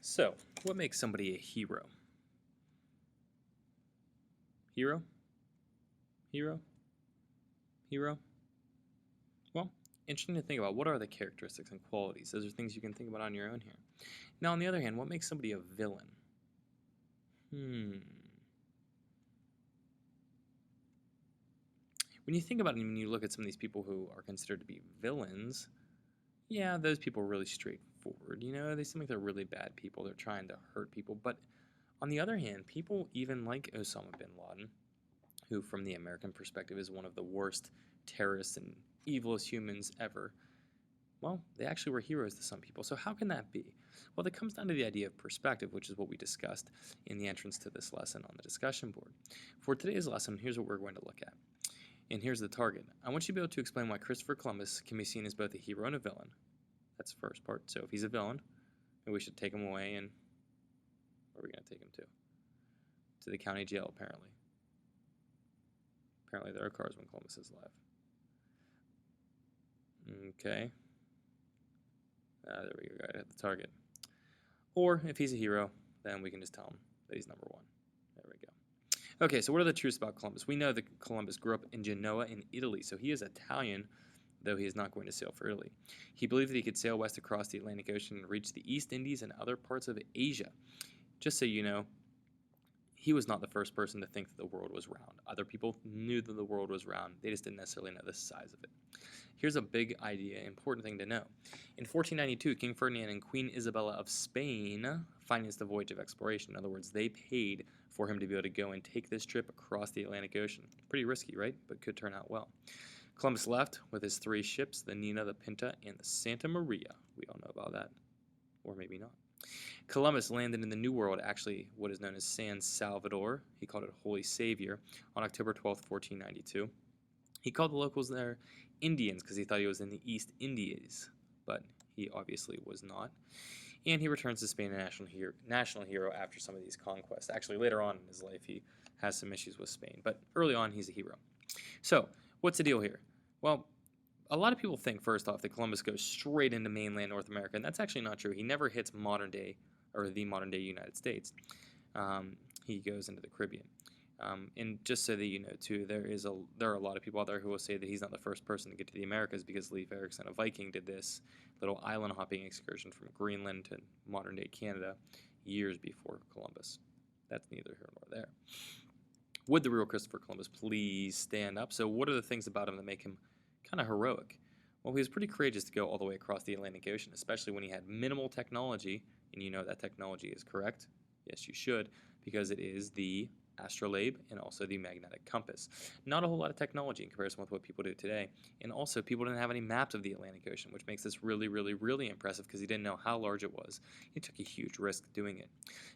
So, what makes somebody a hero? Hero? Hero? Hero? Well, interesting to think about. What are the characteristics and qualities? Those are things you can think about on your own here. Now, on the other hand, what makes somebody a villain? When you think about it and when you look at some of these people who are considered to be villains, yeah, those people are really straightforward. You know, they seem like they're really bad people. They're trying to hurt people. But on the other hand, people even like Osama bin Laden, who from the American perspective is one of the worst terrorists and evilest humans ever, well, they actually were heroes to some people. So how can that be? Well, that comes down to the idea of perspective, which is what we discussed in the entrance to this lesson on the discussion board. For today's lesson, here's what we're going to look at. And here's the target. I want you to be able to explain why Christopher Columbus can be seen as both a hero and a villain. That's the first part. So if he's a villain, maybe we should take him away and where are we going to take him to? To the county jail, apparently. Apparently there are cars when Columbus is alive. Okay. There we go, right at the target. Or if he's a hero, then we can just tell him that he's number one. There we go. Okay, so what are the truths about Columbus? We know that Columbus grew up in Genoa in Italy, so he is Italian, though he is not going to sail for Italy. He believed that he could sail west across the Atlantic Ocean and reach the East Indies and other parts of Asia. Just so you know, he was not the first person to think that the world was round. Other people knew that the world was round. They just didn't necessarily know the size of it. Here's a big idea, important thing to know. In 1492, King Ferdinand and Queen Isabella of Spain financed the voyage of exploration. In other words, they paid for him to be able to go and take this trip across the Atlantic Ocean. Pretty risky, right? But could turn out well. Columbus left with his 3 ships, the Nina, the Pinta, and the Santa Maria. We all know about that. Or maybe not. Columbus landed in the New World, actually what is known as San Salvador. He called it Holy Savior, on October 12, 1492. He called the locals there Indians because he thought he was in the East Indies, but he obviously was not. And he returns to Spain a national hero after some of these conquests. Actually, later on in his life, he has some issues with Spain, but early on, he's a hero. So, what's the deal here? Well, a lot of people think, first off, that Columbus goes straight into mainland North America, and that's actually not true. He never hits the modern day United States. He goes into the Caribbean. And just so that you know, too, there are a lot of people out there who will say that he's not the first person to get to the Americas because Leif Erikson, a Viking, did this little island hopping excursion from Greenland to modern-day Canada years before Columbus. That's neither here nor there. Would the real Christopher Columbus please stand up? So what are the things about him that make him kind of heroic? Well, he was pretty courageous to go all the way across the Atlantic Ocean, especially when he had minimal technology, and you know that technology is correct. Yes, you should, because it is the astrolabe and also the magnetic compass. Not a whole lot of technology in comparison with what people do today, and also people didn't have any maps of the Atlantic Ocean, which makes this really, really, really impressive because he didn't know how large it was. He took a huge risk doing it.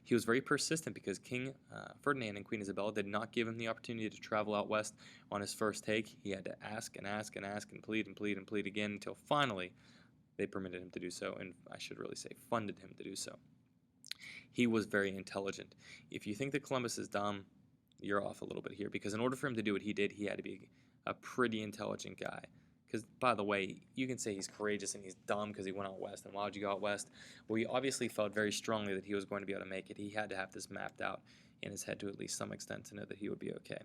He was very persistent because King Ferdinand and Queen Isabella did not give him the opportunity to travel out west on his first take. He had to ask and ask and ask and plead and plead and plead again until finally they permitted him to do so, and I should really say funded him to do so. He was very intelligent. If you think that Columbus is dumb, you're off a little bit here, because in order for him to do what he did, he had to be a pretty intelligent guy. Because, by the way, you can say he's courageous and he's dumb because he went out west. And why would you go out west? Well, he obviously felt very strongly that he was going to be able to make it. He had to have this mapped out in his head to at least some extent to know that he would be okay.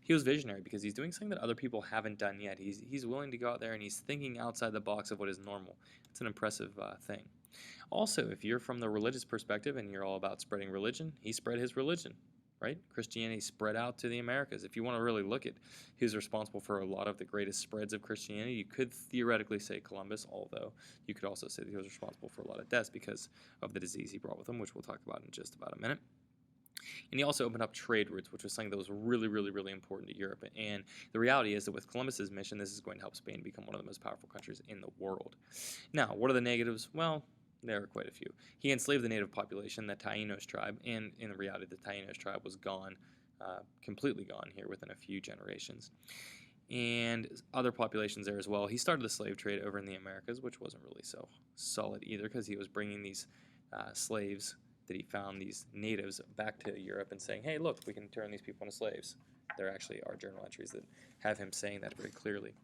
He was visionary because he's doing something that other people haven't done yet. He's willing to go out there and he's thinking outside the box of what is normal. It's an impressive thing. Also, if you're from the religious perspective and you're all about spreading religion, he spread his religion, right? Christianity spread out to the Americas. If you want to really look at who's responsible for a lot of the greatest spreads of Christianity, you could theoretically say Columbus, although you could also say that he was responsible for a lot of deaths because of the disease he brought with him, which we'll talk about in just about a minute. And he also opened up trade routes, which was something that was really, really, really important to Europe. And the reality is that with Columbus's mission, this is going to help Spain become one of the most powerful countries in the world. Now, what are the negatives? Well, there are quite a few. He enslaved the native population, the Taínos tribe, and in reality, the Taínos tribe was gone, completely gone here within a few generations. And other populations there as well. He started the slave trade over in the Americas, which wasn't really so solid either, because he was bringing these slaves that he found, these natives, back to Europe and saying, hey, look, we can turn these people into slaves. There actually are journal entries that have him saying that very clearly.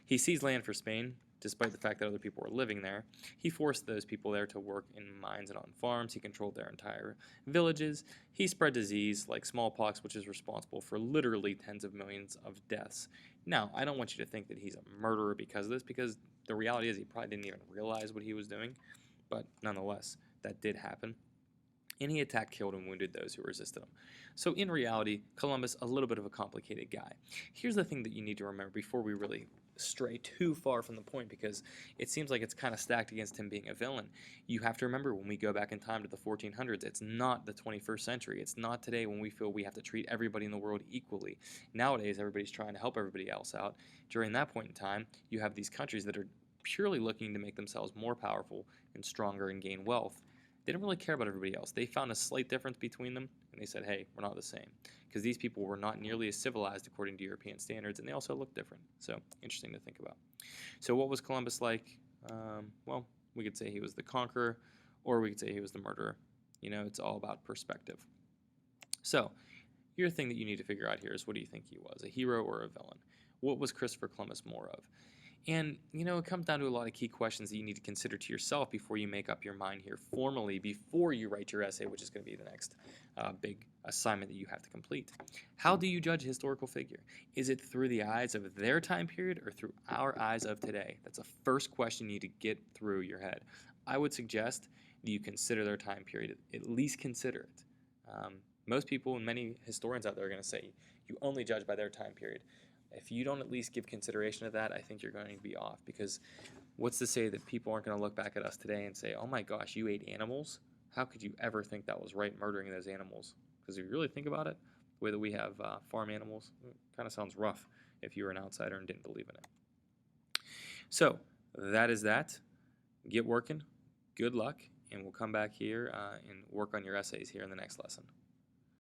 He seized land for Spain, despite the fact that other people were living there. He forced those people there to work in mines and on farms. He controlled their entire villages. He spread disease like smallpox, which is responsible for literally tens of millions of deaths. Now, I don't want you to think that he's a murderer because of this, because the reality is he probably didn't even realize what he was doing, but nonetheless, that did happen. And he attacked, killed, and wounded those who resisted him. So in reality, Columbus, a little bit of a complicated guy. Here's the thing that you need to remember before we really stray too far from the point, because it seems like it's kind of stacked against him being a villain. You have to remember, when we go back in time to the 1400s, it's not the 21st century. It's not today when we feel we have to treat everybody in the world equally. Nowadays, everybody's trying to help everybody else out. During that point in time, you have these countries that are purely looking to make themselves more powerful and stronger and gain wealth. They didn't really care about everybody else. They found a slight difference between them, and they said, hey, we're not the same. Because these people were not nearly as civilized according to European standards, and they also looked different. So, interesting to think about. So, what was Columbus like? Well, we could say he was the conqueror, or we could say he was the murderer. You know, it's all about perspective. So, your thing that you need to figure out here is, what do you think he was, a hero or a villain? What was Christopher Columbus more of? And, you know, it comes down to a lot of key questions that you need to consider to yourself before you make up your mind here formally, before you write your essay, which is going to be the next big assignment that you have to complete. How do you judge a historical figure? Is it through the eyes of their time period or through our eyes of today? That's a first question you need to get through your head. I would suggest that you consider their time period, at least consider it. Most people and many historians out there are going to say you only judge by their time period. If you don't at least give consideration to that, I think you're going to be off, because what's to say that people aren't going to look back at us today and say, oh my gosh, you ate animals? How could you ever think that was right, murdering those animals? Because if you really think about it, the way that we have farm animals, it kind of sounds rough if you were an outsider and didn't believe in it. So that is that. Get working. Good luck. And we'll come back here and work on your essays here in the next lesson.